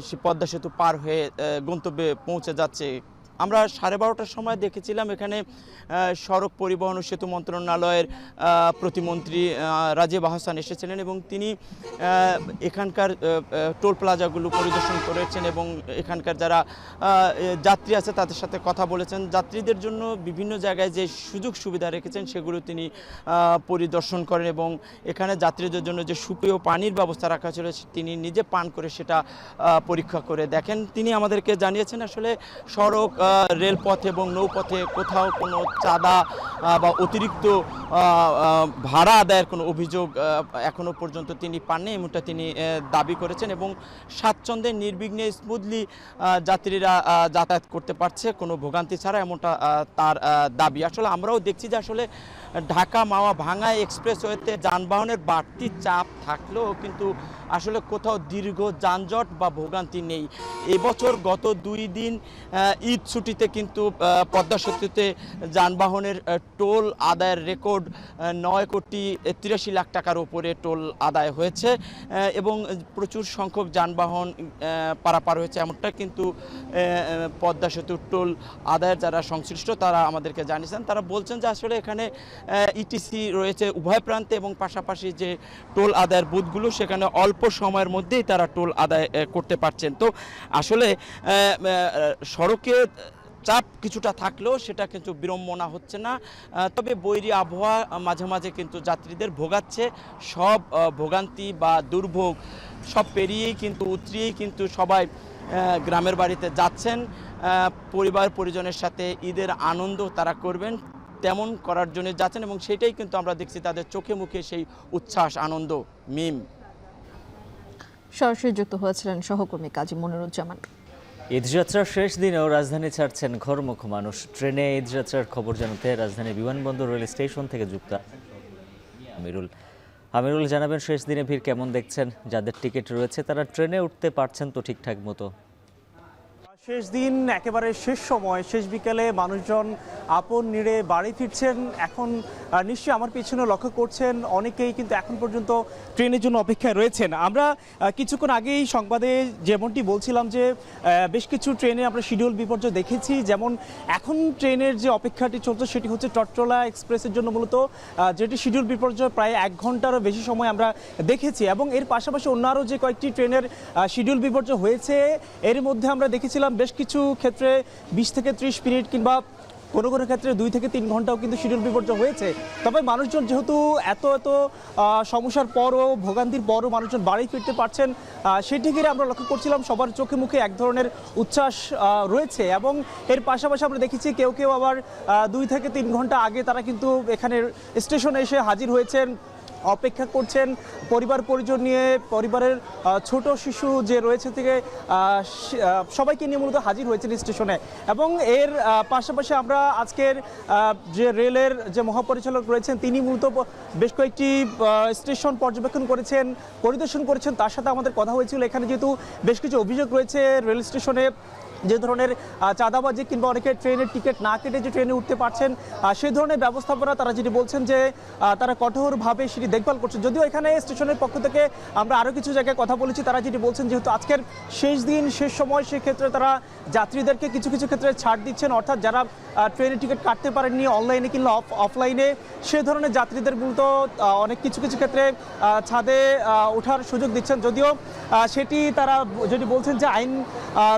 সে পদ্মা সেতু পার হয়ে গন্তব্যে পৌঁছে যাচ্ছে। আমরা 12:30টার সময় দেখেছিলাম এখানে সড়ক পরিবহন ও সেতু মন্ত্রণালয়ের প্রতিমন্ত্রী রাজীব আহসান এসেছিলেন এবং তিনি এখানকার টোল প্লাজাগুলো পরিদর্শন করেছেন এবং এখানকার যারা যাত্রী আছে তাদের সাথে কথা বলেছেন। যাত্রীদের জন্য বিভিন্ন জায়গায় যে সুযোগ সুবিধা রেখেছেন সেগুলো তিনি পরিদর্শন করেন এবং এখানে যাত্রীদের জন্য যে সুপেয় পানির ব্যবস্থা রাখা ছিল তিনি নিজে পান করে সেটা পরীক্ষা করে দেখেন। তিনি আমাদেরকে জানিয়েছেন আসলে সড়ক রেলপথ এবং নৌপথে কোথাও কোনো চাঁদা বা অতিরিক্ত ভাড়া আদায়ের কোনো অভিযোগ এখনো পর্যন্ত তিনি পাননি, এমনটা তিনি দাবি করেছেন এবং স্বাচ্ছন্দ্যে নির্বিঘ্নে স্মুথলি যাত্রীরা যাতায়াত করতে পারছে কোনো ভোগান্তি ছাড়া, এমনটা তার দাবি। আসলে আমরাও দেখছি যে আসলে ঢাকা মাওয়া ভাঙ্গা এক্সপ্রেসওয়েতে যানবাহনের বাড়তি চাপ থাকলেও কিন্তু আসলে কোথাও দীর্ঘ যানজট বা ভোগান্তি নেই। এবছর গত 2 দিন ঈদ ছুটিতে কিন্তু পদ্মা সেতুতে যানবাহনের টোল আদায়ের রেকর্ড 9,83 লাখ টাকার উপরে টোল আদায় হয়েছে এবং প্রচুর সংখ্যক যানবাহন পারাপার হয়েছে, এমনটা কিন্তু পদ্মা সেতুর টোল আদায়ের যারা সংশ্লিষ্ট তারা আমাদেরকে জানিয়েছেন। তারা বলছেন যে আসলে এখানে ইটিসি রয়েছে উভয় প্রান্তে এবং পাশাপাশি যে টোল আদায়ের বুথগুলো সেখানে অল্প সময়ের মধ্যেই তারা টোল আদায় করতে পারছেন। তো আসলে সড়কে চাপ কিছুটা থাকলেও সেটা কিন্তু বিড়ম্বনা হচ্ছে না, তবে বৈরী আবহাওয়া মাঝে মাঝে কিন্তু যাত্রীদের ভোগাচ্ছে। সব ভোগান্তি বা দুর্ভোগ সব পেরিয়েই কিন্তু উতরিয়েই কিন্তু সবাই গ্রামের বাড়িতে যাচ্ছেন, পরিবার পরিজনের সাথে ঈদের আনন্দ তারা করবেন তেমন করার জন্য যাচ্ছেন এবং সেটাই কিন্তু আমরা দেখছি তাদের চোখে মুখে সেই উচ্ছ্বাস আনন্দ। মিম সরাসরি যুক্ত হয়েছিলেন সহকর্মী কাজী মনিরুজ্জামান। ঈদযাত্রার শেষ দিনেও রাজধানী ছাড়ছেন ঘরমুখ মানুষ। ট্রেনে ঈদযাত্রার খবর জানাতে রাজধানীর বিমানবন্দর রেল স্টেশন থেকে যুক্ত আমিরুল জানাবেন শেষ দিনে ভিড় কেমন দেখছেন, যাদের টিকিট রয়েছে তারা ট্রেনে উঠতে পারছেন তো ঠিকঠাক মতো? শেষ দিন একেবারে শেষ সময়, শেষ বিকেলে মানুষজন আপন নিড়ে বাড়ি ফিরছেন। এখন নিশ্চয়ই আমার পিছনে লক্ষ্য করছেন অনেকেই কিন্তু এখন পর্যন্ত ট্রেনের জন্য অপেক্ষায় রয়েছেন। আমরা কিছুক্ষণ আগেই সংবাদে যেমনটি বলছিলাম যে বেশ কিছু ট্রেনে আমরা শিডিউল বিপর্যয় দেখেছি, যেমন এখন ট্রেনের যে অপেক্ষাটি চলছে সেটি হচ্ছে চট্টলা এক্সপ্রেসের জন্য, মূলত যেটি শিডিউল বিপর্যয় প্রায় 1 ঘন্টারও বেশি সময় আমরা দেখেছি এবং এর পাশাপাশি অন্য আরও যে কয়েকটি ট্রেনের শিডিউল বিপর্যয় হয়েছে এর মধ্যে আমরা দেখেছিলাম বেশ কিছু ক্ষেত্রে 20 থেকে 30 মিনিট কিংবা কোনো কোনো ক্ষেত্রে 2 থেকে 3 ঘন্টাও কিন্তু শিডিউল বিপর্যয় হয়েছে। তবে মানুষজন যেহেতু এত সমস্যার পরও ভোগান্তির পরও মানুষজন বাড়ি ফিরতে পারছেন সেটি ঘিরে আমরা লক্ষ্য করছিলাম সবার চোখে মুখে এক ধরনের উচ্ছ্বাস রয়েছে এবং এর পাশাপাশি আমরা দেখেছি কেউ কেউ আবার 2 থেকে 3 ঘন্টা আগে তারা কিন্তু এখানে স্টেশনে এসে হাজির হয়েছেন, অপেক্ষা করছেন পরিবার পরিজন নিয়ে, পরিবারের ছোট শিশু যে রয়েছে থেকে সবাইকে নিয়ে মূলত হাজির হয়েছেন স্টেশনে। এবং এর পাশাপাশি আমরা আজকের যে রেলের যে মহাপরিচালক রয়েছেন তিনি মূলত বেশ কয়েকটি স্টেশন পর্যবেক্ষণ করেছেন, পরিদর্শন করেছেন, তার সাথে আমাদের কথা হয়েছিল। এখানে যেহেতু বেশ কিছু অভিযোগ রয়েছে রেল স্টেশনে যে ধরনের চাঁদাবাজি কিংবা অনেকে ট্রেনের টিকিট না কেটে যে ট্রেনে উঠতে পারছেন সেই ধরনের ব্যবস্থাপনা তারা যেটি বলছেন যে তারা কঠোরভাবে সেটি দেখভাল করছেন। যদিও এখানে স্টেশনের পক্ষ থেকে আমরা আরও কিছু জায়গায় কথা বলেছি, তারা যেটি বলছেন যেহেতু আজকের শেষ দিন শেষ সময় সেক্ষেত্রে তারা যাত্রীদেরকে কিছু কিছু ক্ষেত্রে ছাড় দিচ্ছেন, অর্থাৎ যারা ট্রেনের টিকিট কাটতে পারেননি অনলাইনে কিংবা অফলাইনে সে ধরনের যাত্রীদের মূলত অনেক কিছু কিছু ক্ষেত্রে ছাদে ওঠার সুযোগ দিচ্ছেন। যদিও সেটি তারা যেটি বলছেন যে আইন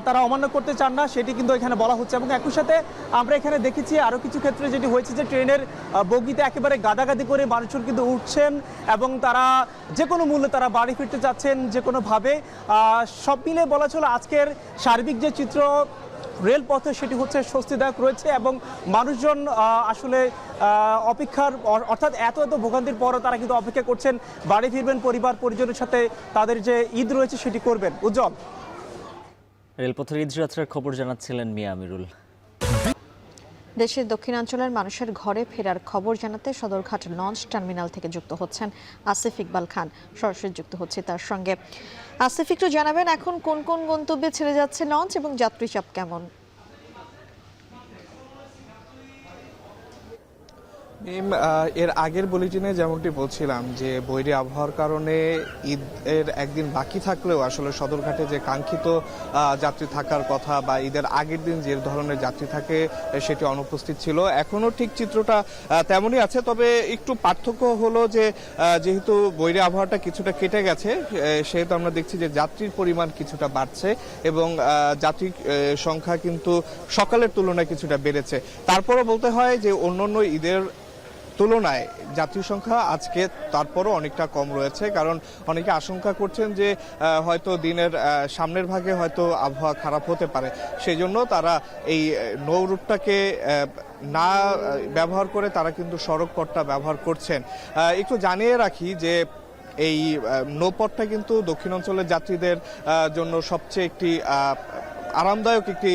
তারা অমান্য করতে চান না সেটি কিন্তু এখানে বলা হচ্ছে। এবং একই সাথে আমরা এখানে দেখেছি আরও কিছু ক্ষেত্রে যেটি হয়েছে যে ট্রেনের বগিতে একেবারে গাদাগাদি করে মানুষজন কিন্তু উঠছেন এবং তারা যে কোনো মূল্যে তারা বাড়ি ফিরতে চাচ্ছেন যে কোনোভাবে। সব মিলে বলা চলে আজকের সার্বিক যে চিত্র রেলপথে সেটি হচ্ছে স্বস্তিদায়ক রয়েছে এবং মানুষজন আসলে অপেক্ষার অর্থাৎ এত ভোগান্তির পরও তারা কিন্তু অপেক্ষা করছেন বাড়ি ফিরবেন, পরিবার পরিজনের সাথে তাদের যে ঈদ রয়েছে সেটি করবেন। উজ্জ্বল, রেলপথের ঈদযাত্রার খবর জানাচ্ছিলেন মিয়া আমিরুল। দেশের দক্ষিণাঞ্চলের মানুষের ঘরে ফেরার খবর জানাতে সদরঘাট লঞ্চ টার্মিনাল থেকে যুক্ত হচ্ছেন আসিফ ইকবাল খান। সরাসরি যুক্ত হচ্ছে তার সঙ্গে। আসিফ, একটু জানাবেন এখন কোন কোন গন্তব্যে ছেড়ে যাচ্ছে লঞ্চ এবং যাত্রী চাপ কেমন? এর আগের বুলেটিনে যেমনটি বলছিলাম যে বৈরী আবহাওয়ার কারণে ঈদের একদিন বাকি থাকলেও আসলে সদরঘাটে যে কাঙ্ক্ষিত যাত্রী থাকার কথা বা ঈদের আগের দিন যে ধরনের যাত্রী থাকে সেটি অনুপস্থিত ছিল। এখনও ঠিক চিত্রটা তেমনই আছে, তবে একটু পার্থক্য হলো যে যেহেতু বৈরী আবহাওয়াটা কিছুটা কেটে গেছে সেহেতু আমরা দেখছি যে যাত্রীর পরিমাণ কিছুটা বাড়ছে এবং যাত্রীর সংখ্যা কিন্তু সকালের তুলনায় কিছুটা বেড়েছে। তারপরও বলতে হয় যে অন্যান্য ঈদের তুলনায় যাত্রী সংখ্যা আজকে তারপরও অনেকটা কম রয়েছে, কারণ অনেকে আশঙ্কা করছেন যে হয়তো দিনের সামনের ভাগে হয়তো আবহাওয়া খারাপ হতে পারে, সেই জন্য তারা এই নৌ রুটটাকে না ব্যবহার করে তারা কিন্তু সড়ক পথটা ব্যবহার করছেন। একটু জানিয়ে রাখি যে এই নৌপথটা কিন্তু দক্ষিণাঞ্চলের যাত্রীদের জন্য সবচেয়ে একটি আরামদায়ক একটি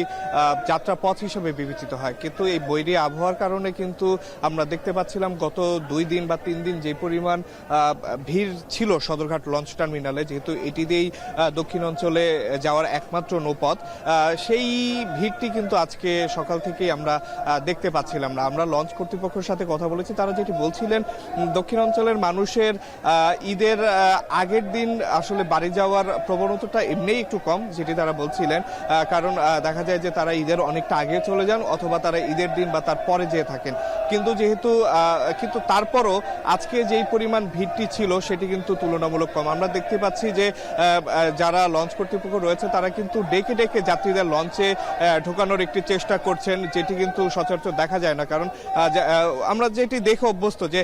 যাত্রা পথ হিসেবে বিবেচিত হয়, কিন্তু এই বৈরী আবহাওয়ার কারণে কিন্তু আমরা দেখতে পাচ্ছিলাম গত 2 দিন বা 3 দিন যে পরিমাণ ভিড় ছিল সদরঘাট লঞ্চ টার্মিনালে, যেহেতু এটি দিয়েই দক্ষিণাঞ্চলে যাওয়ার একমাত্র নৌপথ, সেই ভিড়টি কিন্তু আজকে সকাল থেকেই আমরা দেখতে পাচ্ছিলাম না। আমরা লঞ্চ কর্তৃপক্ষের সাথে কথা বলেছি, তারা যেটি বলছিলেন দক্ষিণাঞ্চলের মানুষের ঈদের আগের দিন আসলে বাড়ি যাওয়ার প্রবণতাটা এমনিই একটু কম, যেটি তারা বলছিলেন, কারণ দেখা যায় যে তারা ঈদের অনেকটা আগে চলে যান অথবা তারা ঈদের দিন বা তার পরে যেয়ে থাকেন। কিন্তু তারপরও আজকে যেই পরিমাণ ভিড়টি ছিল সেটি কিন্তু তুলনামূলক কম। আমরা দেখতে পাচ্ছি যে যারা লঞ্চ কর্তৃপক্ষ রয়েছে তারা কিন্তু ডেকে ডেকে যাত্রীদের লঞ্চে ঢোকানোর একটি চেষ্টা করছেন, যেটি কিন্তু সচরাচর দেখা যায় না, কারণ আমরা যেটি দেখে অভ্যস্ত যে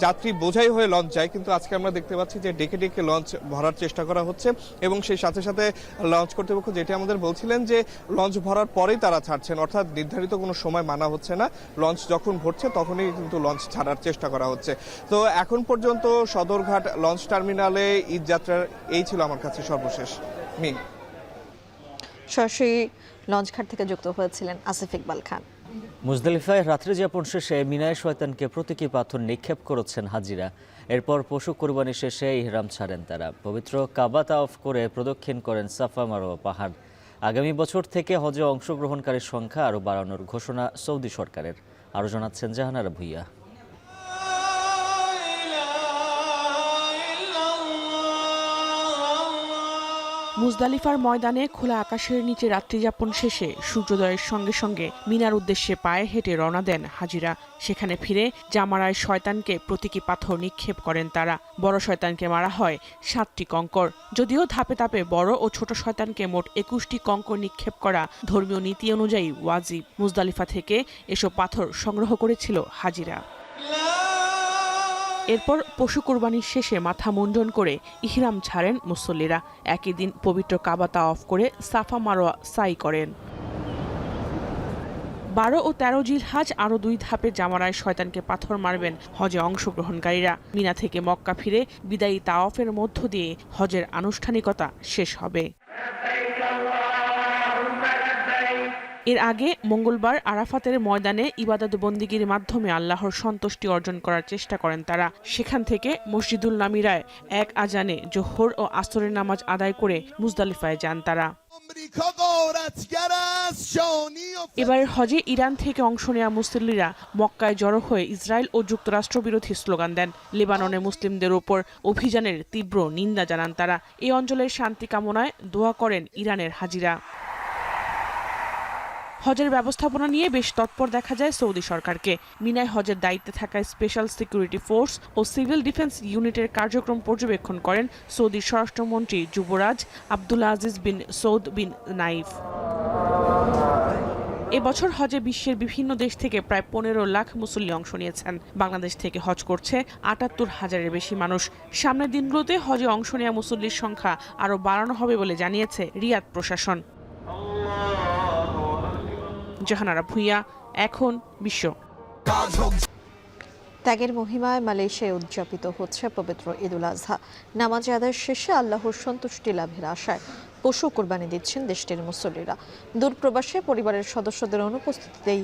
যাত্রী বোঝাই হয়ে লঞ্চ যায়, কিন্তু আজকে আমরা দেখতে পাচ্ছি যে ডেকে ডেকে লঞ্চ ভরার চেষ্টা করা হচ্ছে এবং সেই সাথে সাথে লঞ্চ কর্তৃপক্ষ যেটি আমাদের বলছিলেন যে লঞ্চ ভরার পরেই তারা ছাড়ছেন, অর্থাৎ নির্ধারিত কোনো সময় মানা হচ্ছে না, লঞ্চ যখন ভরছে তখনই কিন্তু লঞ্চ ছাড়ার চেষ্টা করা হচ্ছে। তো এখন পর্যন্ত সদরঘাট লঞ্চ টার্মিনালে ঈদ যাত্রার এই ছিল আমার কাছে সর্বশেষ। সরাসরি লঞ্চঘাট থেকে যুক্ত হয়েছিলেন আসিফ ইকবাল খান। মুজদালিফায় রাত্রি যাপন শেষে মিনায় শয়তানকে প্রতীকী পাথর নিক্ষেপ করেছেন হাজিরা। এরপর পশু কোরবানি শেষে ইহরাম ছাড়েন তারা। পবিত্র কাবা তাওয়াফ করে প্রদক্ষিণ করেন সাফা মারওয়া পাহাড়। আগামী বছর থেকে হজে অংশগ্রহণকারীর সংখ্যা আরও বাড়ানোর ঘোষণা সৌদি সরকারের। আরও জানাচ্ছেন জাহানারা ভুইয়া। মুজদালিফার ময়দানে খোলা আকাশের নিচে রাত্রিযাপন শেষে সূর্যোদয়ের সঙ্গে সঙ্গে মিনার উদ্দেশ্যে পায়ে হেঁটে রওনা দেন হাজিরা। সেখানে ফিরে জামারায় শয়তানকে প্রতীকী পাথর নিক্ষেপ করেন তারা। বড় শয়তানকে মারা হয় 7টি কঙ্কর। যদিও ধাপে ধাপে বড় ও ছোট শয়তানকে মোট 21টি কঙ্কর নিক্ষেপ করা ধর্মীয় নীতি অনুযায়ী ওয়াজিব। মুজদালিফা থেকে এসব পাথর সংগ্রহ করেছিল হাজিরা। এরপর পশু কোরবানির শেষে মাথা মুন্ডন করে ইহরাম ছাড়েন মুসল্লিরা। একই দিন পবিত্র কাবা তাওয়াফ করে সাফা মারওয়া সাই করেন। 12 ও 13 জিলহজ আরও 2 ধাপে জামারায় শয়তানকে পাথর মারবেন হজে অংশগ্রহণকারীরা। মিনা থেকে মক্কা ফিরে বিদায়ী তাওয়াফের মধ্য দিয়ে হজের আনুষ্ঠানিকতা শেষ হবে। এর আগে মঙ্গলবার আরাফাতের ময়দানে ইবাদত বন্দিগির মাধ্যমে আল্লাহর সন্তুষ্টি অর্জন করার চেষ্টা করেন তারা। সেখান থেকে মসজিদুল নামিরায় এক আজানে জোহর ও আসরের নামাজ আদায় করে মুজদালিফায় যান তারা। এবারের হজে ইরান থেকে অংশ নেওয়া মুসল্লিরা মক্কায় জড়ো হয়ে ইসরায়েল ও যুক্তরাষ্ট্র বিরোধী স্লোগান দেন। লেবাননে মুসলিমদের উপর অভিযানের তীব্র নিন্দা জানান তারা। এই অঞ্চলের শান্তি কামনায় দোয়া করেন ইরানের হাজিরা। হজের ব্যবস্থাপনা নিয়ে বেশ তৎপর দেখা যায় সৌদি সরকারকে। মিনায় হজের দায়িত্বে থাকা স্পেশাল সিকিউরিটি ফোর্স ও সিভিল ডিফেন্স ইউনিটের কার্যক্রম পর্যবেক্ষণ করেন সৌদির স্বরাষ্ট্রমন্ত্রী যুবরাজ আব্দুল আজিজ বিন সৌদ বিন নাইফ। এবছর হজে বিশ্বের বিভিন্ন দেশ থেকে প্রায় 15 লাখ মুসল্লি অংশ নিয়েছেন। বাংলাদেশ থেকে হজ করছে 78,000-এর বেশি মানুষ। সামনের দিনগুলোতে হজে অংশ নেওয়া মুসল্লির সংখ্যা আরও বাড়ানো হবে বলে জানিয়েছে রিয়াদ প্রশাসন। জাহানারা ভুইয়া, এখন বিশ্ব। ত্যাগের মহিমায় মালয়েশিয়ায় উদযাপিত হচ্ছে পবিত্র ঈদুল আজহা। নামাজ আদায় শেষে আল্লাহর সন্তুষ্টি লাভের আশায় পশু কোরবানি দিচ্ছেন দেশটির মুসল্লিরা। দূরপ্রবাসে পরিবারের সদস্যদের অনুপস্থিতিতেই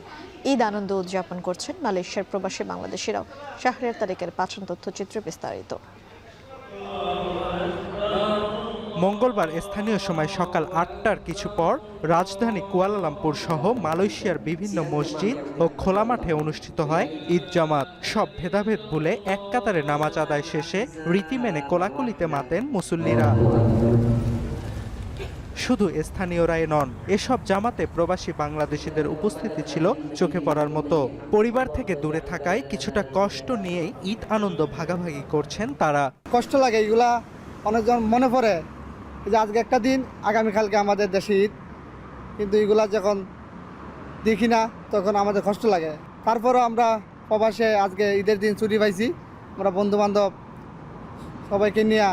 ঈদ আনন্দ উদযাপন করছেন মালয়েশিয়ার প্রবাসী বাংলাদেশিরাও। শাহরিয়ার তারিকের পাঠান তথ্যচিত্র বিস্তারিত। মঙ্গলবার স্থানীয় সময় সকাল 8টার কিছু পর রাজধানী কুয়ালালামপুর সহ মালয়েশিয়ার বিভিন্ন মসজিদ ও খোলা মাঠে অনুষ্ঠিত হয় ঈদ জামাত। সব ভেদাভেদ ভুলে এক কাতারে নামাজ আদায় শেষে রীতি মেনে কোলাকুলিতে মাতেন মুসল্লিরা। শুধু স্থানীয়রাই নন, এসব জামাতে প্রবাসী বাংলাদেশিদের উপস্থিতি ছিল চোখে পড়ার মতো। পরিবার থেকে দূরে থাকায় কিছুটা কষ্ট নিয়েই ঈদ আনন্দ ভাগাভাগি করছেন তারা। কষ্ট লাগে, এগুলা অনেকজন মনে পড়ে যে আজকে একটা দিন, আগামীকালকে আমাদের দেশে ঈদ, কিন্তু এগুলা যখন দেখি না তখন আমাদের কষ্ট লাগে। তারপরও আমরা প্রবাসে আজকে ঈদের দিন ছুটি পাইছি। আমরা বন্ধু বান্ধব সবাইকে নিয়ে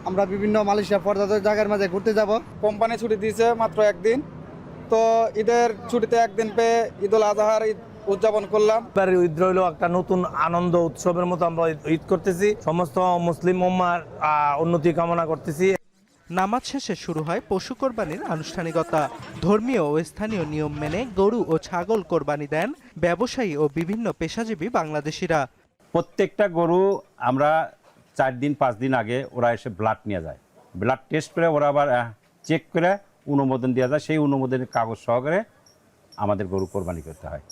আমরা বিভিন্ন মালয়েশিয়া পর্যটক জায়গার মাঝে ঘুরতে যাব। কোম্পানি ছুটি দিয়েছে মাত্র একদিন, তো ঈদের ছুটিতে একদিন পেয়ে ঈদুল আজহার ঈদ উদযাপন করলাম। ঈদ রইল একটা নতুন আনন্দ উৎসবের মতো আমরা ঈদ করতেছি, সমস্ত মুসলিম উম্মার উন্নতি কামনা করতেছি। নামাজ শেষে শুরু হয় পশু কোরবানির আনুষ্ঠানিকতা। ধর্মীয় ও স্থানীয় নিয়ম মেনে গরু ও ছাগল কোরবানি দেন ব্যবসায়ী ও বিভিন্ন পেশাজীবী বাংলাদেশিরা। প্রত্যেকটা গরু আমরা 4 দিন 5 দিন আগে ওরা এসে ব্লাড নিয়ে যায়, ব্লাড টেস্ট করে ওরা আবার চেক করে অনুমোদন দেওয়া যায়, সেই অনুমোদনের কাগজ সহকারে আমাদের গরু কোরবানি করতে হয়।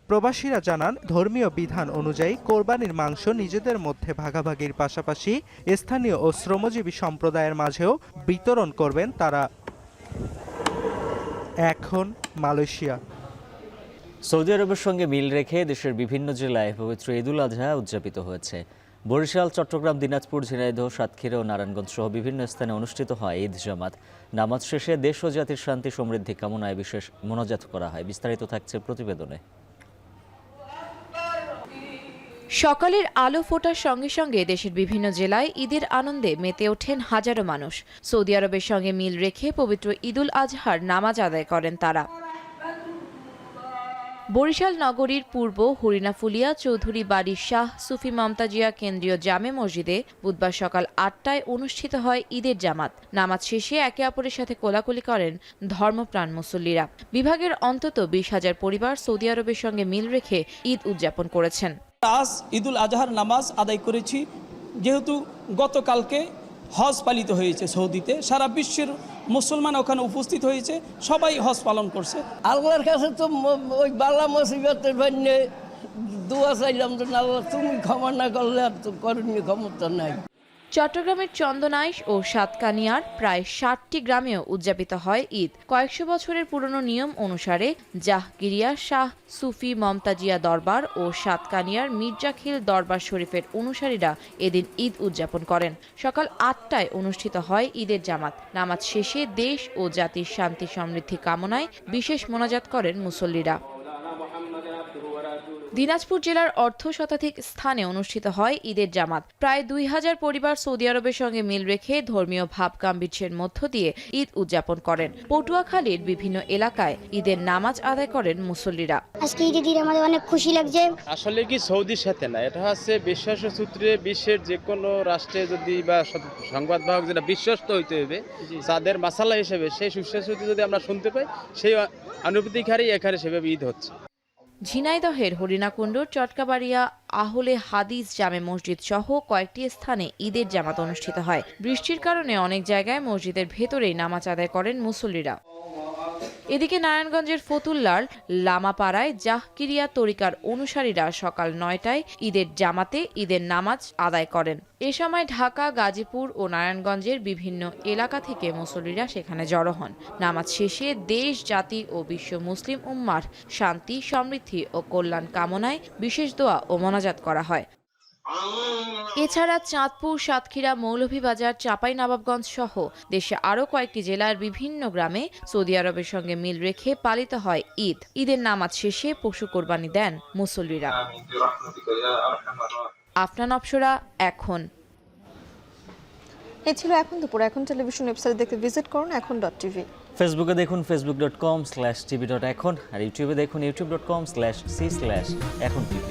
প্রবাসীরা জানান ধর্মীয় বিধান অনুযায়ী কোরবানির মাংস নিজেদের মধ্যে ভাগাভাগির পাশাপাশি স্থানীয় ও শ্রমজীবী সম্প্রদায়ের মাঝেও বিতরণ করবেন তারা। এখন মালয়েশিয়া। সৌদি আরবের সঙ্গে মিল রেখে দেশের বিভিন্ন জেলায় পবিত্র ঈদুল আজহা উদযাপিত হয়েছে। বরিশাল, চট্টগ্রাম, দিনাজপুর, ঝিনাইদহ, সাতক্ষীরা ও নারায়ণগঞ্জ সহ বিভিন্ন স্থানে অনুষ্ঠিত হয় ঈদ জামাত। নামাজ শেষে দেশ ও জাতির শান্তি সমৃদ্ধি কামনায় বিশেষ মোনাজাত করা হয়। বিস্তারিত থাকছে প্রতিবেদনে। সকালের আলো ফোটার সঙ্গে সঙ্গে দেশের বিভিন্ন জেলায় ঈদের আনন্দে মেতে ওঠেন হাজারো মানুষ। সৌদি আরবের সঙ্গে মিল রেখে পবিত্র ঈদুল আজহার নামাজ আদায় করেন তারা। বরিশাল নগরীর পূর্ব হরিণাফুলিয়া চৌধুরী বাড়ির শাহ সুফি মমতাজিয়া কেন্দ্রীয় জামে মসজিদে বুধবার সকাল 8টায় অনুষ্ঠিত হয় ঈদের জামাত। নামাজ শেষে একে অপরের সাথে কোলাকুলি করেন ধর্মপ্রাণ মুসল্লিরা। বিভাগের অন্তত 20,000 পরিবার সৌদি আরবের সঙ্গে মিল রেখে ঈদ উদযাপন করেছেন। আজ ঈদুল আজহার নামাজ আদায় করেছি, যেহেতু গতকালকে হজ পালিত হয়েছে সৌদিতে, সারা বিশ্বের মুসলমান ওখানে উপস্থিত হয়েছে, সবাই হজ পালন করছে। আল্লাহর কাছে তো ওই বালা মুসিবতের জন্য দোয়া চাইলাম, তো আল্লাহ তুমি ক্ষমা না করলে আর তো করণীয় ক্ষমতা নাই। চট্টগ্রামের চন্দনাইশ ও সাতকানিয়ার প্রায় 60টি গ্রামেও উদযাপিত হয় ঈদ। কয়েকশো বছরের পুরনো নিয়ম অনুসারে জাহগিরিয়া শাহ সুফি মমতাজিয়া দরবার ও সাতকানিয়ার মির্জাখিল দরবার শরীফের অনুসারীরা এদিন ঈদ উদযাপন করেন। সকাল 8টায় অনুষ্ঠিত হয় ঈদের জামাত। নামাজ শেষে দেশ ও জাতির শান্তি সমৃদ্ধি কামনায় বিশেষ মোনাজাত করেন মুসল্লিরা। দিনাজপুর জেলার অর্ধ শতাধিক স্থানে অনুষ্ঠিত হয় ঈদের জামাত। প্রায় 2000 পরিবার সৌদি আরবের সঙ্গে মিল রেখে ধর্মীয় ভাব গাম্ভীর্যের মধ্য দিয়ে ঈদ উদযাপন করেন। পটুয়াখালীর বিভিন্ন এলাকায় ঈদের নামাজ আদায় করেন মুসল্লিরা। আজকে ঈদের দিন আমাদের অনেক খুশি লাগছে। আসলে কি সৌদির সাথে না, এটা হচ্ছে বিশ্বাস সূত্রে বিশ্বের যে কোনো রাষ্ট্রে যদি বা সংবাদ বাহক যেটা বিশ্বস্ত হইতে হবে তাদের মাসালা হিসেবে সেই সুস্বাস্থ্য যদি আমরা শুনতে পাই, সেই অনুভূতির হারেই এখানে সেভাবে ঈদ হচ্ছে। ঝিনাইদহের হরিণাকুণ্ডুর চটকাবাড়িয়া আহলে হাদিস জামে মসজিদ সহ কয়েকটি স্থানে ঈদের জামাত অনুষ্ঠিত হয়। বৃষ্টির কারণে অনেক জায়গায় মসজিদের ভেতরেই নামাজ আদায় করেন মুসল্লিরা। এদিকে নারায়ণগঞ্জের ফতুল্লার লামাপাড়ায় জাহকিরিয়া তরিকার অনুসারীরা সকাল 9টায় ঈদের জামাতে ঈদের নামাজ আদায় করেন। এ সময় ঢাকা, গাজীপুর ও নারায়ণগঞ্জের বিভিন্ন এলাকা থেকে মুসল্লিরা সেখানে জড়ো হন। নামাজ শেষে দেশ, জাতি ও বিশ্ব মুসলিম উম্মার শান্তি, সমৃদ্ধি ও কল্যাণ কামনায় বিশেষ দোয়া ও মোনাজাত করা হয়। এছাড়া চাঁদপুর, সাতক্ষীরা, মৌলভীবাজার, চাঁপাইনবাবগঞ্জ সহ দেশে আরও কয়েকটি জেলার বিভিন্ন গ্রামে সৌদি আরবের সঙ্গে মিল রেখে পালিত হয় ঈদ। ঈদের নামাজ শেষে পশু কোরবানি দেন মুসল্লিরা। আফনান অপসরা, এখন। এ ছিল এখন দুপুর। এখন টেলিভিশন ওয়েবসাইট দেখতে ভিজিট করুন এখন.tv। ফেসবুকে দেখুন facebook.com/tv.এখন আর ইউটিউবে দেখুন youtube.com/c/echontv।